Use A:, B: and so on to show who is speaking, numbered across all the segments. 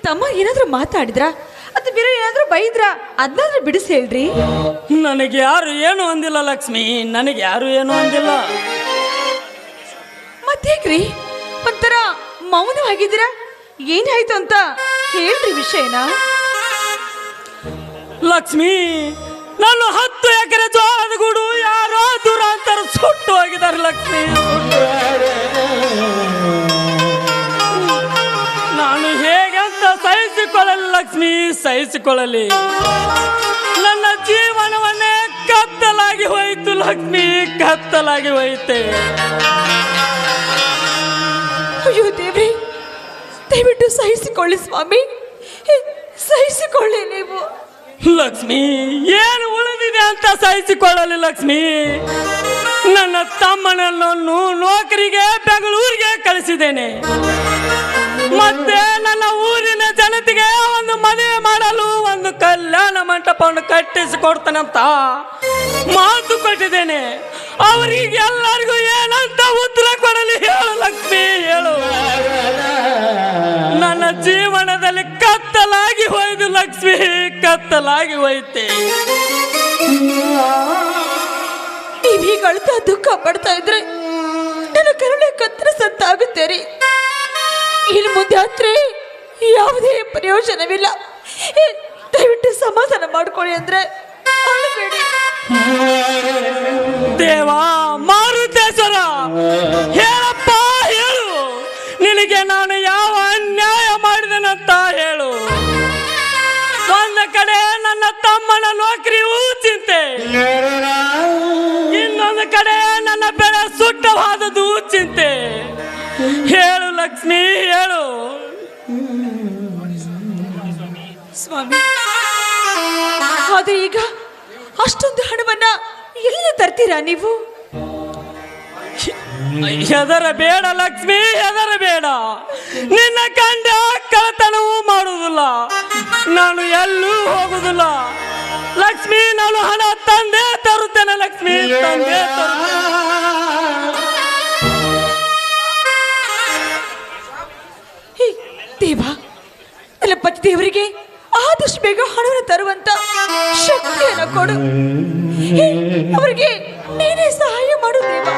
A: ತಮ್ಮ ಏನಾದರೂ ಮಾತಾಡಿದ್ರಾ ಅದು ಬೇರೆ ಏನಾದರೂ ಬೈದ್ರಾ ಅದನ್ನಾದ್ರೂ ಬಿಡಿಸಿ ಹೇಳ್ರಿ.
B: ನನಗೆ ಯಾರು ಏನು ಅಂದಿಲ್ಲ ಲಕ್ಷ್ಮಿ, ನನಗೆ ಯಾರು ಏನು ಅಂದಿಲ್ಲ.
A: ಮತ್ತೇಗ್ರಿ ಒಂಥರ ಮೌನವಾಗಿದ್ದೀರಾ? ಏನಾಯ್ತು ಅಂತ ಹೇಳ್ರಿ ವಿಷಯನ.
B: ಲಕ್ಷ್ಮಿ, ನಾನು 10 ಎಕರೆ ಜೋಳದ ಗೂಡು ಯಾರೋ ದುರಾಂತರ ಸುಟ್ಟು ಹೋಗಿದ್ದಾರೆ ಲಕ್ಷ್ಮಿ. ನಾನು ಹೇಗಂತ ಸಹಿಸಿಕೊಳ್ಳಲಿ ಲಕ್ಷ್ಮಿ, ಸಹಿಸಿಕೊಳ್ಳಲಿ. ನನ್ನ ಜೀವನವನ್ನೇ ಕತ್ತಲಾಗಿ ಹೋಯಿತು ಲಕ್ಷ್ಮಿ, ಕತ್ತಲಾಗಿ ಹೋಯಿತೆ.
A: ಅಯ್ಯೋ ದೇವ್ರಿ, ದಯವಿಟ್ಟು ಸಹಿಸಿಕೊಳ್ಳಿ ಸ್ವಾಮಿ, ಸಹಿಸಿಕೊಳ್ಳಿ ನೀವು.
B: ಲಕ್ಷ್ಮಿ, ಏನು ಉಳಿದಿದೆ ಅಂತ ಸಹಿಸಿಕೊಳ್ಳಲಿ ಲಕ್ಷ್ಮಿ. ನನ್ನ ತಮ್ಮನನ್ನು ನೌಕರಿಗೆ ಬೆಂಗಳೂರಿಗೆ ಕಳಿಸಿದ್ದೇನೆ. ಮತ್ತೆ ನನ್ನ ಊರಿನ ಜನತೆಗೆ ಒಂದು ಮದುವೆ ಮಾಡಲು ಒಂದು ಕಲ್ಯಾಣ ಮಂಟಪವನ್ನು ಕಟ್ಟಿಸಿಕೊಡ್ತಾನಂತ ಮಾತು ಕೊಟ್ಟಿದ್ದೇನೆ. ಅವರಿಗೆ ಎಲ್ಲರಿಗೂ ಏನಂತ ಉತ್ತರ ಕೊಡಲಿ ಹೇಳು ಲಕ್ಷ್ಮಿ, ಹೇಳು. ನನ್ನ ಜೀವನದಲ್ಲಿ ಕತ್ತಲಾಗಿ ಹೋಯ್ತು ಲಕ್ಷ್ಮಿ, ಕತ್ತಲಾಗಿ ಹೋಯ್ತೆ.
A: ನೀವೀಗ ಅಳ್ತಾ ದುಃಖ ಪಡ್ತಾ ಇದ್ರೆ ನನ್ನ ಕರುಳೆ ಕತ್ತರಿಸಂತಾಗುತ್ತೆ ರೀ. ಇನ್ನು ಮುಂದೆ ಆದ್ರೆ ಯಾವುದೇ ಪ್ರಯೋಜನವಿಲ್ಲ. ದಯವಿಟ್ಟು ಸಮಾಧಾನ ಮಾಡ್ಕೊಳ್ಳಿ ಅಂದ್ರೆ ಅಳಬೇಡಿ.
B: ದೇವಾ ಮಾರುತೇಶ್ವರ, ಹೇಳಪ್ಪ ಹೇಳು, ನಿನಗೆ ನಾನು ಯಾವ ಅನ್ಯಾಯ ಮಾಡಿದೆನಂತ ಹೇಳು. ಒಂದು ಕಡೆ ನನ್ನ ತಮ್ಮನ ನೌಕರಿಯೂ ಚಿಂತೆ, ಇನ್ನೊಂದು ಕಡೆ ನನ್ನ ಬೆಳೆ ಸುಟ್ಟವಾದದ್ದು ಚಿಂತೆ. ಹೇಳು ಲಕ್ಷ್ಮಿ, ಹೇಳು.
A: ಸ್ವಾಮಿ, ಆದ್ರೆ ಈಗ ಅಷ್ಟೊಂದು ಹಣವನ್ನ ಎಲ್ಲಿ ತರ್ತೀರಾ ನೀವು?
B: ಹೆದರ ಬೇಡ ಲಕ್ಷ್ಮಿ, ಹೆದರ ಬೇಡ. ನಿನ್ನ ಕಂಡ ಕಳತನವೂ ಮಾಡುವುದಿಲ್ಲ, ನಾನು ಎಲ್ಲೂ ಹೋಗುದಿಲ್ಲ ಲಕ್ಷ್ಮಿ. ನಾನು ಹಣ ತಂದೆ ತರುತ್ತೇನೆ ಲಕ್ಷ್ಮಿ, ತಂದೆ
A: ದೇವ, ಎಲ್ಲ ಪತಿ ದೇವರಿಗೆ ಆದಷ್ಟು ಬೇಗ ಹಣವನ್ನು ತರುವಂತ ಶಕ್ತಿಯನ್ನು ಕೊಡು. ಅವರಿಗೆ ನೀನೇ ಸಹಾಯ ಮಾಡು ದೇವ.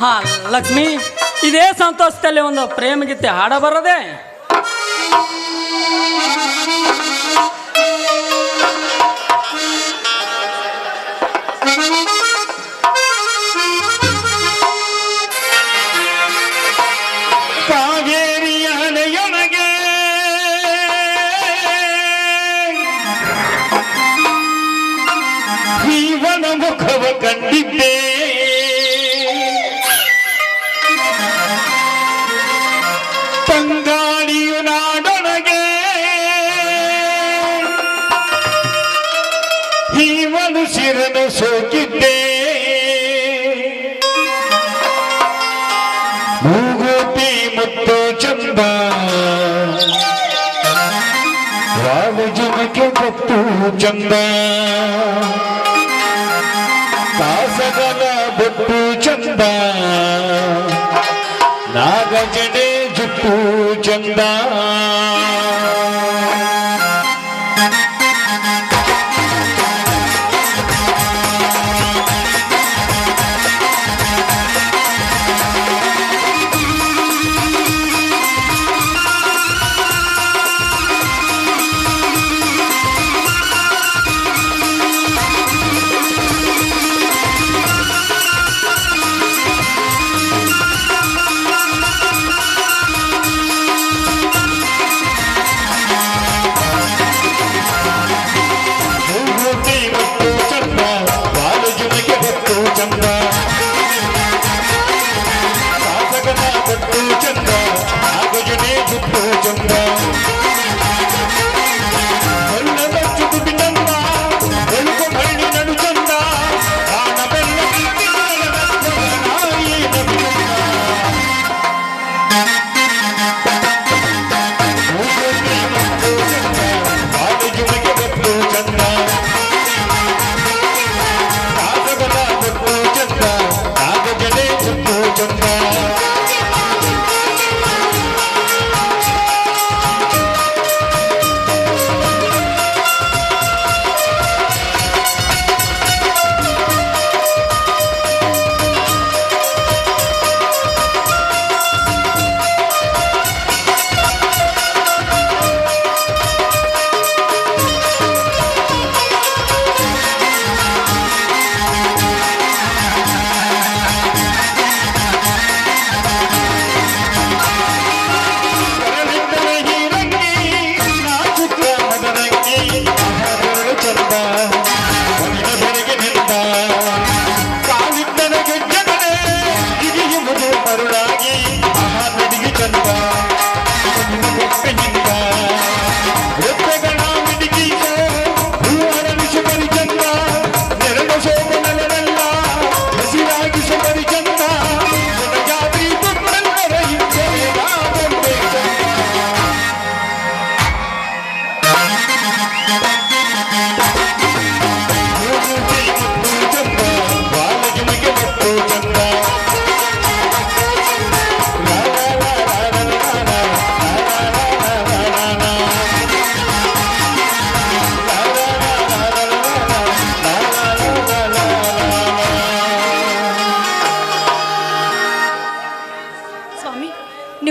B: ಹಾ ಲಕ್ಷ್ಮಿ, ಇದೇ ಸಂತೋಷದಲ್ಲಿ ಒಂದು ಪ್ರೇಮ ಗೀತೆ ಹಾಡ ಬರದೆ.
C: ಕಾವೇರಿಯ ಅಲೆಯೊಳಗೆ ಜೀವನ ಮುಖವ ಕಂಡಿದ್ದೆ. ತಂಗಾಳಿಯು ನಾಡೊಳಗೆ ಈ ಮನುಷ್ಯರನ್ನು ಸೋಕಿದ್ದೆ. ಮೂಗುತಿ ಮುತ್ತು ಚಂದ, ರಾಜಜನಕ್ಕೆ ಗೊತ್ತು ಚಂದ. ಕಾಸಗಲ ಬೊಟ್ಟು ಚಂದ, ನಾಗಜಡೆ ಜುಟ್ಟು ಚಂದ.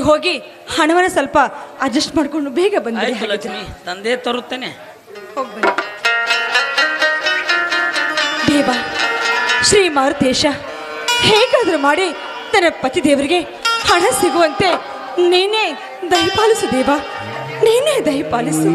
A: ನೀವು ಹೋಗಿ ಹಣವನ್ನು ಸ್ವಲ್ಪ ಅಡ್ಜಸ್ಟ್ ಮಾಡ್ಕೊಂಡು ಬೇಗ ಬಂದ್ಬಿಡಿ.
B: ಆಯ್ತು ಲಕ್ಷ್ಮಿ, ತಂದೆ ತರುತ್ತೇನೆ.
A: ಹೋಗ್ಬನ್ನಿ. ದೇವ ಶ್ರೀ ಮಾರುತೇಶ ಹೇಗಾದ್ರೂ ಮಾಡಿ ತನ್ನ ಪತಿದೇವರಿಗೆ ಹಣ ಸಿಗುವಂತೆ ನೀನೇ ದಯಪಾಲಿಸು ದೇವ, ನೀನೇ ದಯಪಾಲಿಸು.